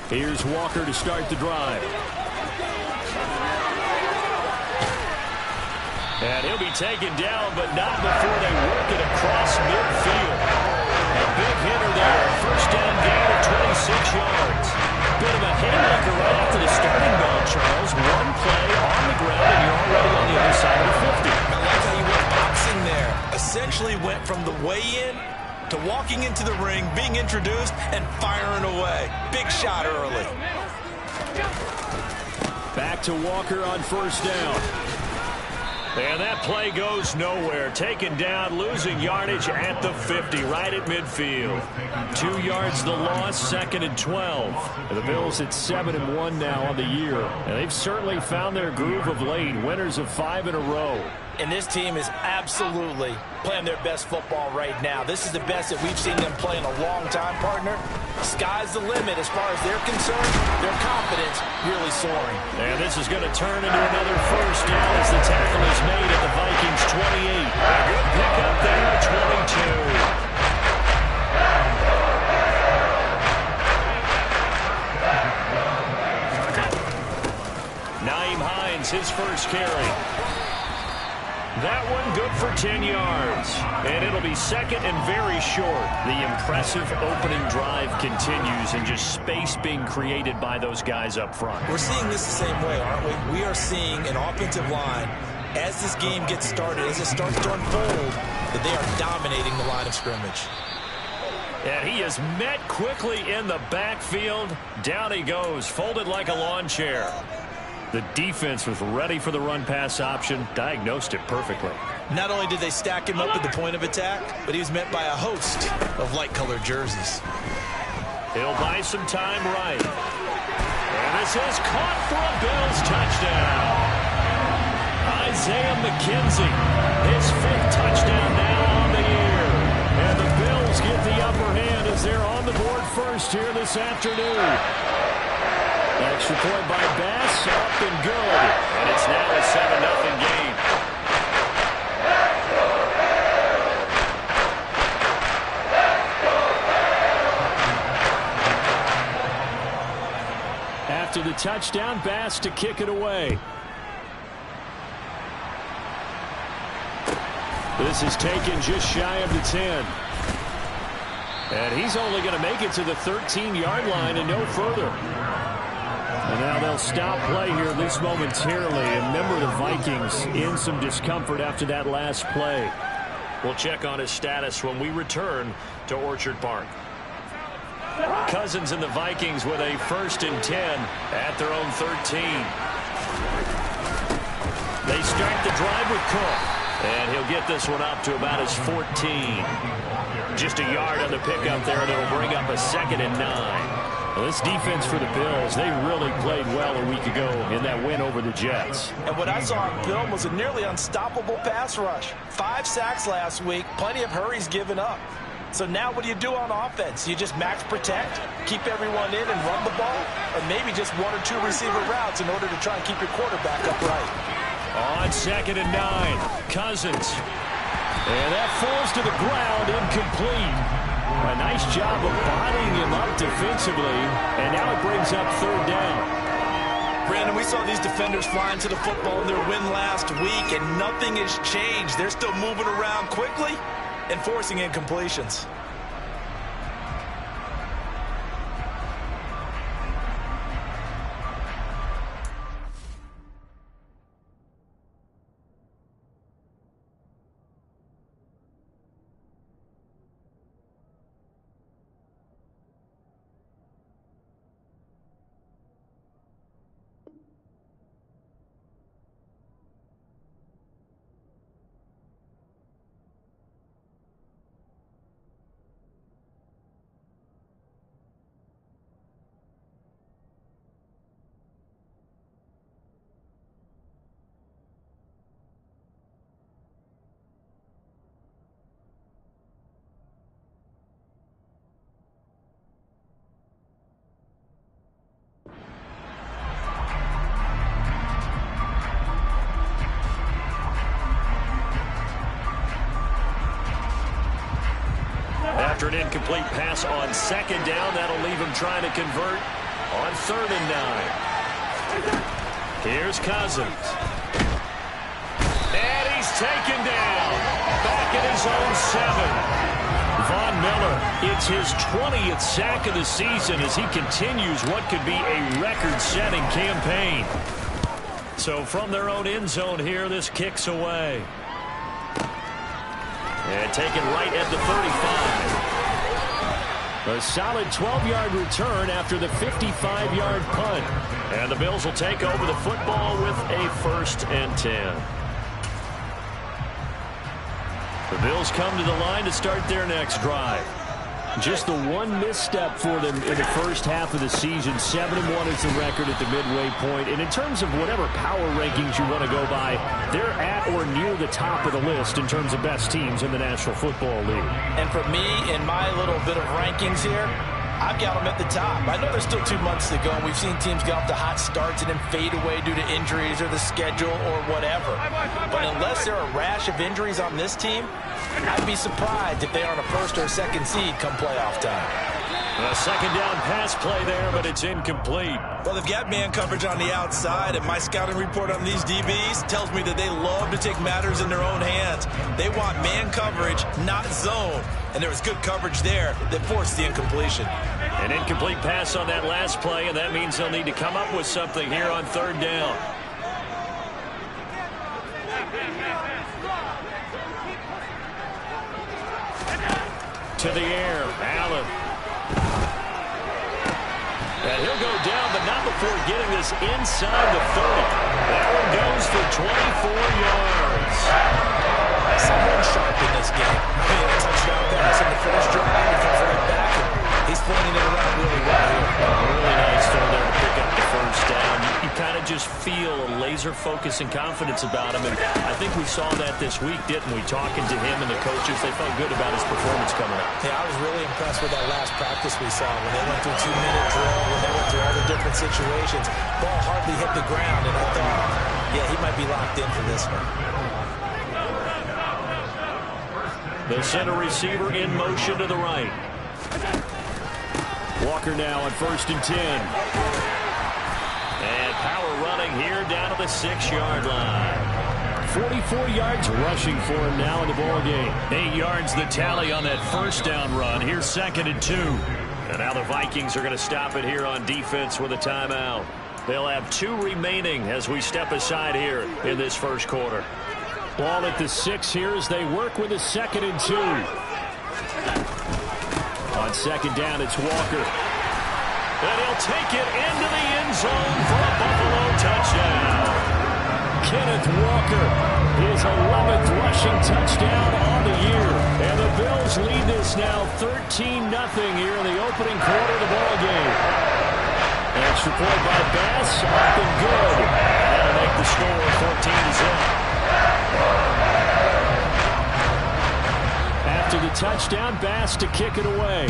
Here's Walker to start the drive. And he'll be taken down, but not before they work it across midfield. A big hitter there. First down gain of 26 yards. Bit of a haymaker right after the starting bell, Charles. One play on the ground, and you're already on the other side of the 50. I like how you went boxing there. Essentially went from the weigh-in to walking into the ring, being introduced, and firing away. Big shot early. Back to Walker on first down. And that play goes nowhere. Taken down, losing yardage at the 50, right at midfield. 2 yards the loss, 2nd and 12. And the Bills at 7-1 now on the year. And they've certainly found their groove of late. Winners of 5 in a row. And this team is absolutely playing their best football right now. This is the best that we've seen them play in a long time, partner. Sky's the limit as far as they're concerned. Their confidence really soaring. And this is going to turn into another first down as the tackle is made at the Vikings 28. A good pickup there at 22. Naeem Hines, his first carry. That one good for 10 yards. And it'll be 2nd and very short. The impressive opening drive continues, and just space being created by those guys up front. We're seeing this the same way, aren't we? We are seeing an offensive line, as this game gets started, as it starts to unfold, that they are dominating the line of scrimmage. And he is met quickly in the backfield. Down he goes, folded like a lawn chair. The defense was ready for the run-pass option, diagnosed it perfectly. Not only did they stack him up at the point of attack, but he was met by a host of light-colored jerseys. He'll buy some time right. And this is caught for a Bills touchdown. Isaiah McKenzie, his 5th touchdown now on the year. And the Bills get the upper hand as they're on the board first here this afternoon. Extra point by Bass, up and good. And it's now a 7-0 game. After the touchdown, Bass to kick it away. This is taken just shy of the 10. And he's only going to make it to the 13-yard line and no further. And now they'll stop play here, at least momentarily. And remember, the Vikings in some discomfort after that last play. We'll check on his status when we return to Orchard Park. Cousins and the Vikings with a 1st and 10 at their own 13. They start the drive with Cook. And he'll get this one up to about his 14. Just a yard on the pickup there, and it'll bring up a 2nd and 9. Well, this defense for the Bills, they really played well a week ago in that win over the Jets. And what I saw on film was a nearly unstoppable pass rush. 5 sacks last week, plenty of hurries given up. So now what do you do on offense? You just max protect, keep everyone in and run the ball, or maybe just 1 or 2 receiver routes in order to try and keep your quarterback upright. On 2nd and 9, Cousins. And that falls to the ground, incomplete. A nice job of bodying him up defensively, and now it brings up 3rd down. Brandon, we saw these defenders flying to the football in their win last week, and nothing has changed. They're still moving around quickly and forcing incompletions. After an incomplete pass on 2nd down, that'll leave him trying to convert On 3rd and 9. Here's Cousins. And he's taken down. Back at his own 7. Von Miller, it's his 20th sack of the season as he continues what could be a record-setting campaign. So from their own end zone here, this kicks away. And taken right at the 35. A solid 12-yard return after the 55-yard punt. And the Bills will take over the football with a 1st and 10. The Bills come to the line to start their next drive. Just the one misstep for them in the first half of the season. 7-1 is the record at the midway point. And in terms of whatever power rankings you want to go by, they're at or near the top of the list in terms of best teams in the National Football League. And for me, in my little bit of rankings here, I've got them at the top. I know there's still 2 months to go, and we've seen teams get off to hot starts and then fade away due to injuries or the schedule or whatever. But unless there are a rash of injuries on this team, I'd be surprised if they aren't a 1st or 2nd seed come playoff time. A 2nd down pass play there, but it's incomplete. Well, they've got man coverage on the outside, and my scouting report on these DBs tells me that they love to take matters in their own hands. They want man coverage, not zone. And there was good coverage there that forced the incompletion. An incomplete pass on that last play, and that means they'll need to come up with something here on 3rd down. To the air, Allen. And he'll go down, but not before getting this inside the 30. That one goes for 24 yards. Someone sharp in this game. Being a touchdown pass in the first drive, he comes right back, and he's pointing it around really well here. Really nice throw there to pick up the 1st down. You kind of just feel a laser focus and confidence about him, and I think we saw that this week, didn't we? Talking to him and the coaches, they felt good about his performance coming up. Yeah, I was really impressed with that last practice we saw when they went through 2-minute drill, when they went through all the different situations. Ball hardly hit the ground, and I thought, yeah, he might be locked in for this one. The center receiver in motion to the right. Walker now on 1st and 10. And power running here down to the 6-yard line. 44 yards rushing for him now in the ball game. 8 yards the tally on that 1st down run. Here's 2nd and 2. And now the Vikings are going to stop it here on defense with a timeout. They'll have 2 remaining as we step aside here in this 1st quarter. Ball at the 6 here as they work with a 2nd and 2. On 2nd down, it's Walker. And he'll take it into the end zone for a Buffalo touchdown. Kenneth Walker, his 11th rushing touchdown on the year. And the Bills lead this now 13-0 here in the opening quarter of the ball game. Extra point by Bass, up and good. That'll make the score 14-0. After the touchdown, Bass to kick it away.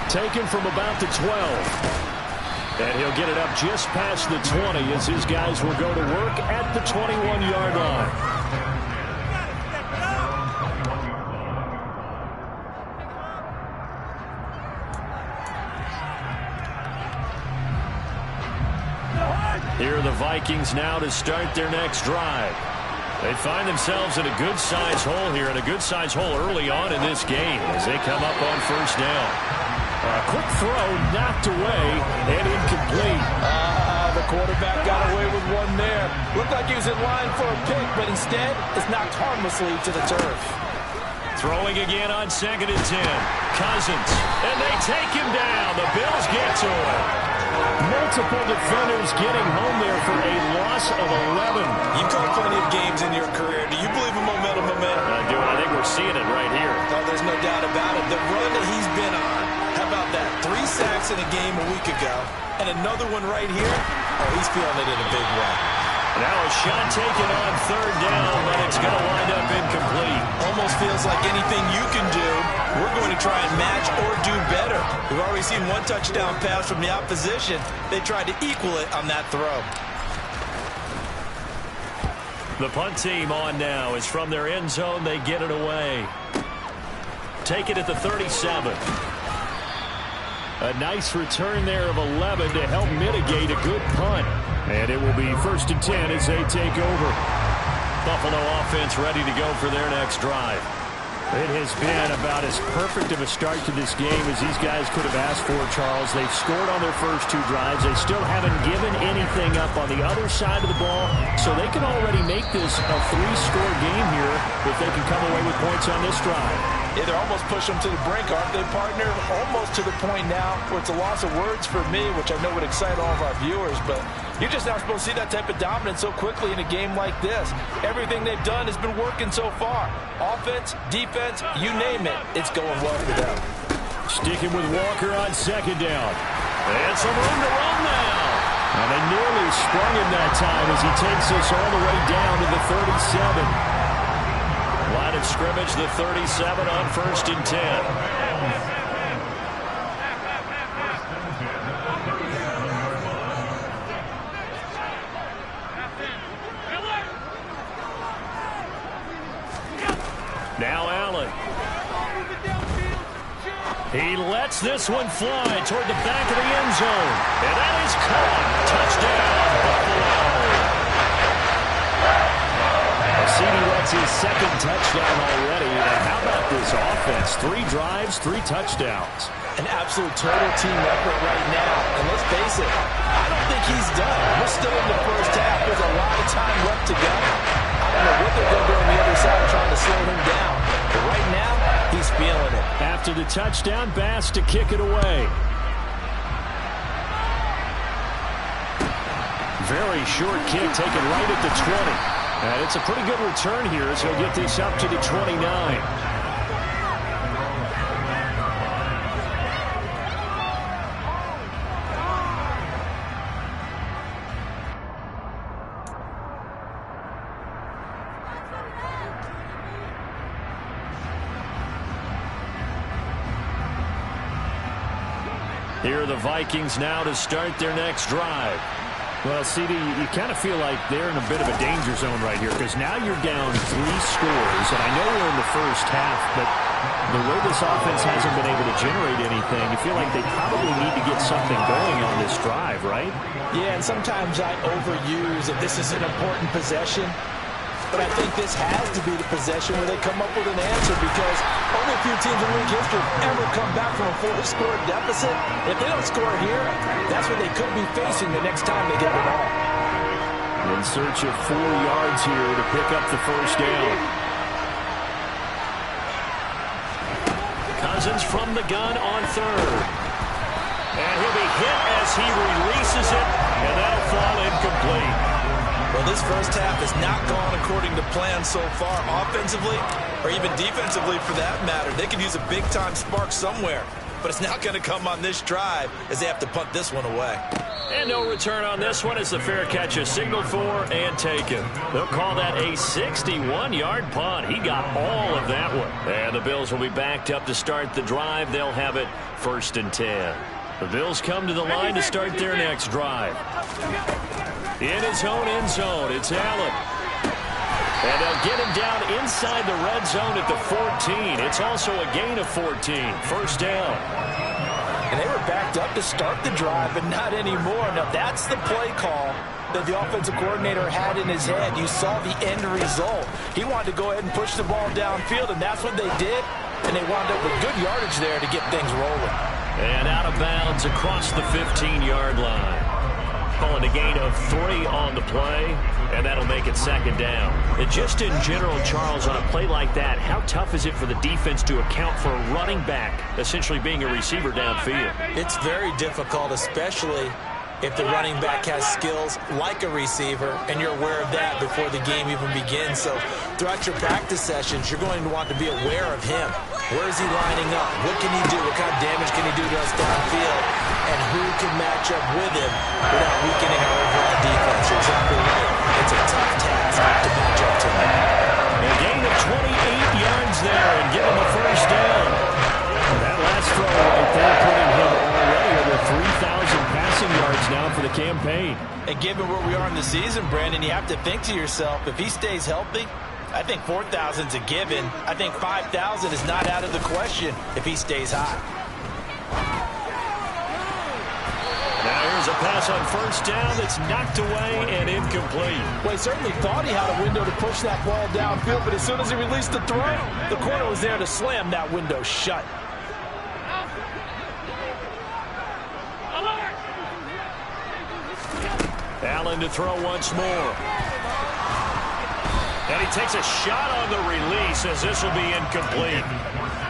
Taken from about the 12. And he'll get it up just past the 20 as his guys will go to work at the 21-yard line. Here are the Vikings now to start their next drive. They find themselves in a good-sized hole here, and a good-sized hole early on in this game as they come up on 1st down. A quick throw knocked away and incomplete. The quarterback got away with one there. Looked like he was in line for a pick, but instead it's knocked harmlessly to the turf. Throwing again on 2nd and 10. Cousins, and they take him down. The Bills get to him. Multiple defenders getting home there for a loss of 11. You've called plenty of games in your career. Do you believe in momentum? I do. I think we're seeing it right here. Oh, there's no doubt about it. The run that he's been on. How about that? 3 sacks in a game a week ago. And another one right here. Oh, he's feeling it in a big way. Now a shot taken on 3rd down, but it's going to wind up incomplete. Almost feels like anything you can do, we're going to try and match or do better. We've already seen 1 touchdown pass from the opposition. They tried to equal it on that throw. The punt team on now is from their end zone. They get it away. Take it at the 37. A nice return there of 11 to help mitigate a good punt. And it will be 1st and 10 as they take over. Buffalo offense ready to go for their next drive. It has been about as perfect of a start to this game as these guys could have asked for, Charles. They've scored on their first 2 drives. They still haven't given anything up on the other side of the ball, so they can already make this a 3-score game here if they can come away with points on this drive. Yeah, they're almost pushing them to the brink, aren't they, partner? Almost to the point now where it's a loss of words for me, which I know would excite all of our viewers, but you're just not supposed to see that type of dominance so quickly in a game like this. Everything they've done has been working so far. Offense, defense, you name it, it's going well for them. Sticking with Walker on 2nd down. And some room to run now. And they nearly sprung him that time as he takes us all the way down to the 37. Line of scrimmage, the 37 on 1st and 10. Now Allen. He lets this one fly toward the back of the end zone. And that is caught. Touchdown, Buffalo. CD gets his 2nd touchdown already. And how about this offense? 3 drives, 3 touchdowns. An absolute total team effort right now. And let's face it, I don't think he's done. We're still in the first half. There's a lot of time left to go. I don't know what they're going to do on the other side trying to slow him down. But right now, he's feeling it. After the touchdown, Bass to kick it away. Very short kick taken right at the 20. And it's a pretty good return here as he'll get this up to the 29. Here are the Vikings now to start their next drive. Well, CD, you kind of feel like they're in a bit of a danger zone right here because now you're down 3 scores, and I know we're in the first half, but the way this offense hasn't been able to generate anything, you feel like they probably need to get something going on this drive, right? Yeah, and sometimes I overuse that this is an important possession, but I think this has to be the possession where they come up with an answer because only a few teams in league history have ever come back from a 4-score deficit. If they don't score here, that's what they could be facing the next time they get the ball. In search of 4 yards here to pick up the first down. Cousins from the gun on 3rd. And he'll be hit as he releases it, and that'll fall incomplete. Well, this first half has not gone according to plan so far, offensively or even defensively for that matter. They could use a big-time spark somewhere, but it's not going to come on this drive as they have to punt this one away. And no return on this one as the fair catch is signaled for and taken. They'll call that a 61-yard punt. He got all of that one. And the Bills will be backed up to start the drive. They'll have it 1st and 10. The Bills come to the line to start their next drive. In his own end zone, it's Allen. And they'll get him down inside the red zone at the 14. It's also a gain of 14. First down. And they were backed up to start the drive, but not anymore. Now, that's the play call that the offensive coordinator had in his head. You saw the end result. He wanted to go ahead and push the ball downfield, and that's what they did. And they wound up with good yardage there to get things rolling. And out of bounds across the 15-yard line. Calling a gain of 3 on the play, and that'll make it 2nd down. And just in general, Charles, on a play like that, how tough is it for the defense to account for a running back essentially being a receiver downfield? It's very difficult, especially if the running back has skills like a receiver, and you're aware of that before the game even begins. So throughout your practice sessions, you're going to want to be aware of him. Where is he lining up? What can he do? What kind of damage can he do to us downfield? And who can match up with him without weakening our overall defense? You're exactly right. It's a tough task to match up to him. A gain of 28 yards there and give him a first down. That last throw right there putting him already over 3,000 passing yards now for the campaign. And given where we are in the season, Brandon, you have to think to yourself, if he stays healthy, I think 4,000 is a given. I think 5,000 is not out of the question if he stays high. There's a pass on first down that's knocked away and incomplete. Well, he certainly thought he had a window to push that ball downfield, but as soon as he released the throw, the corner was there to slam that window shut. Allen to throw once more. And he takes a shot on the release as this will be incomplete.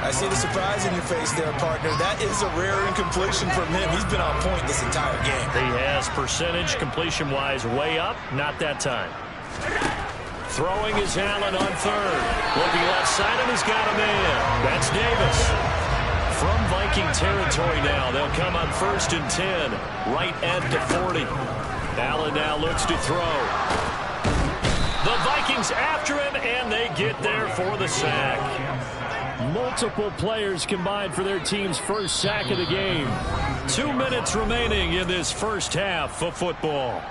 I see the surprise in your face there, partner. That is a rare incompletion from him. He's been on point this entire game. He has percentage completion-wise way up, not that time. Throwing is Allen on third. Looking left side, and he's got a man. That's Davis. From Viking territory now, they'll come on 1st and 10, right at the 40. Allen now looks to throw. The Vikings after him, and they get there for the sack. Multiple players combined for their team's first sack of the game. 2 minutes remaining in this first half of football.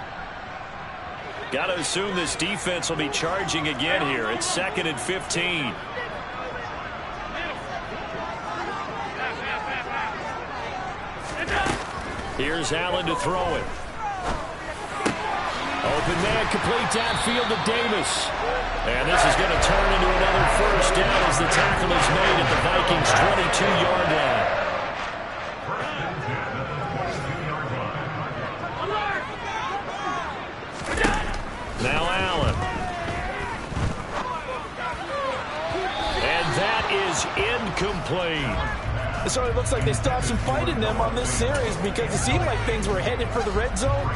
Got to assume this defense will be charging again here. It's 2nd and 15. Here's Allen to throw it. Open man, complete downfield to Davis. And this is going to turn into another first down as the tackle is made at the Vikings' 22-yard line. Now Allen. And that is incomplete. So it looks like they still have some fight in them on this series because it seemed like things were headed for the red zone.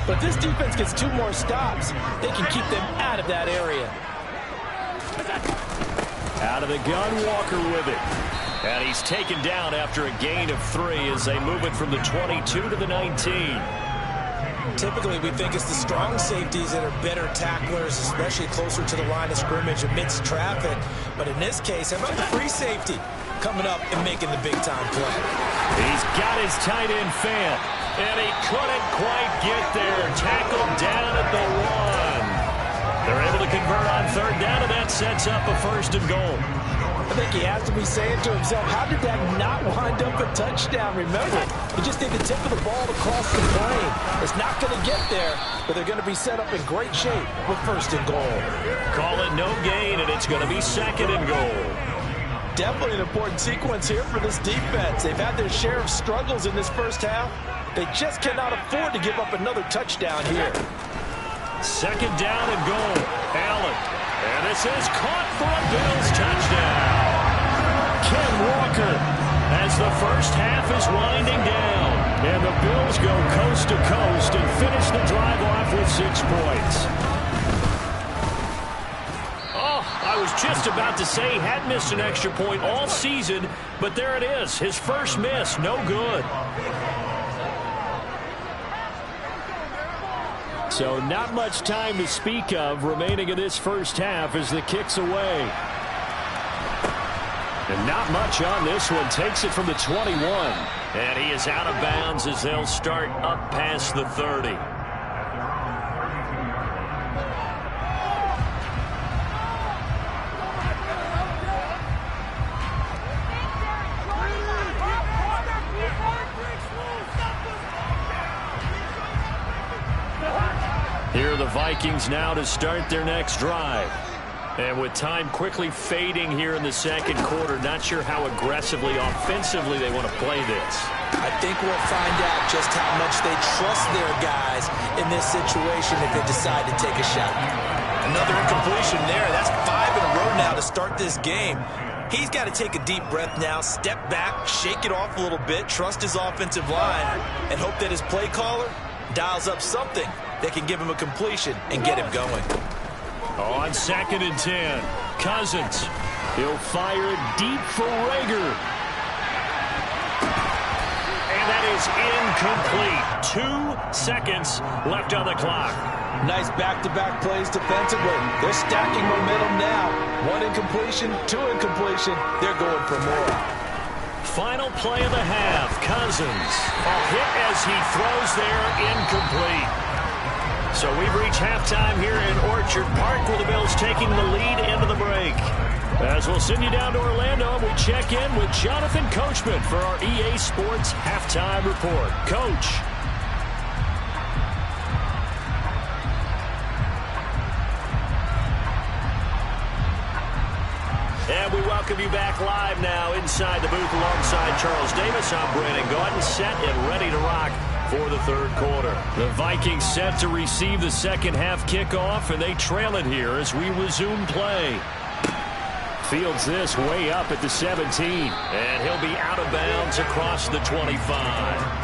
But this defense gets 2 more stops. They can keep them out of that area. Out of the gun, Walker with it. And he's taken down after a gain of 3 as they move it from the 22 to the 19. Typically, we think it's the strong safeties that are better tacklers, especially closer to the line of scrimmage amidst traffic. But in this case, how about the free safety coming up and making the big-time play? He's got his tight end fan, and he couldn't quite get there. Tackled down at the 1. They're able to convert on 3rd down, and that sets up a 1st and goal. I think he has to be saying to himself, how did that not wind up a touchdown? Remember, he just did the tip of the ball across the plane. It's not going to get there, but they're going to be set up in great shape with 1st and goal. Call it no gain, and it's going to be 2nd and goal. Definitely an important sequence here for this defense. They've had their share of struggles in this first half. They just cannot afford to give up another touchdown here. 2nd down and goal. Allen. And this is caught for a Bills touchdown. Ken Walker as the first half is winding down. And the Bills go coast to coast and finish the drive off with 6 points. I was just about to say he had missed an extra point all season, but there it is. His first miss, no good. So not much time to speak of remaining in this first half as the kick's away. And not much on this one. Takes it from the 21. And he is out of bounds as they'll start up past the 30. Here are the Vikings now to start their next drive. And with time quickly fading here in the 2nd quarter, not sure how aggressively, offensively they want to play this. I think we'll find out just how much they trust their guys in this situation if they decide to take a shot. Another incompletion there. That's 5 in a row now to start this game. He's got to take a deep breath now, step back, shake it off a little bit, trust his offensive line, and hope that his play caller dials up something that can give him a completion and get him going. On 2nd and 10, Cousins. He'll fire it deep for Rager. And that is incomplete. 2 seconds left on the clock. Nice back-to-back plays defensively. They're stacking momentum now. 1 incompletion, 2 incompletion. They're going for more. Final play of the half. Cousins. A hit as he throws there, incomplete. So we've reached halftime here in Orchard Park where the Bills taking the lead into the break. As we'll send you down to Orlando, we check in with Jonathan Coachman for our EA Sports Halftime Report. Coach. welcome you back live now inside the booth alongside Charles Davis. I'm Brandon Gaudin, set and ready to rock for the third quarter. The Vikings set to receive the second half kickoff, and they trail it here as we resume play. Fields this way up at the 17, and he'll be out of bounds across the 25.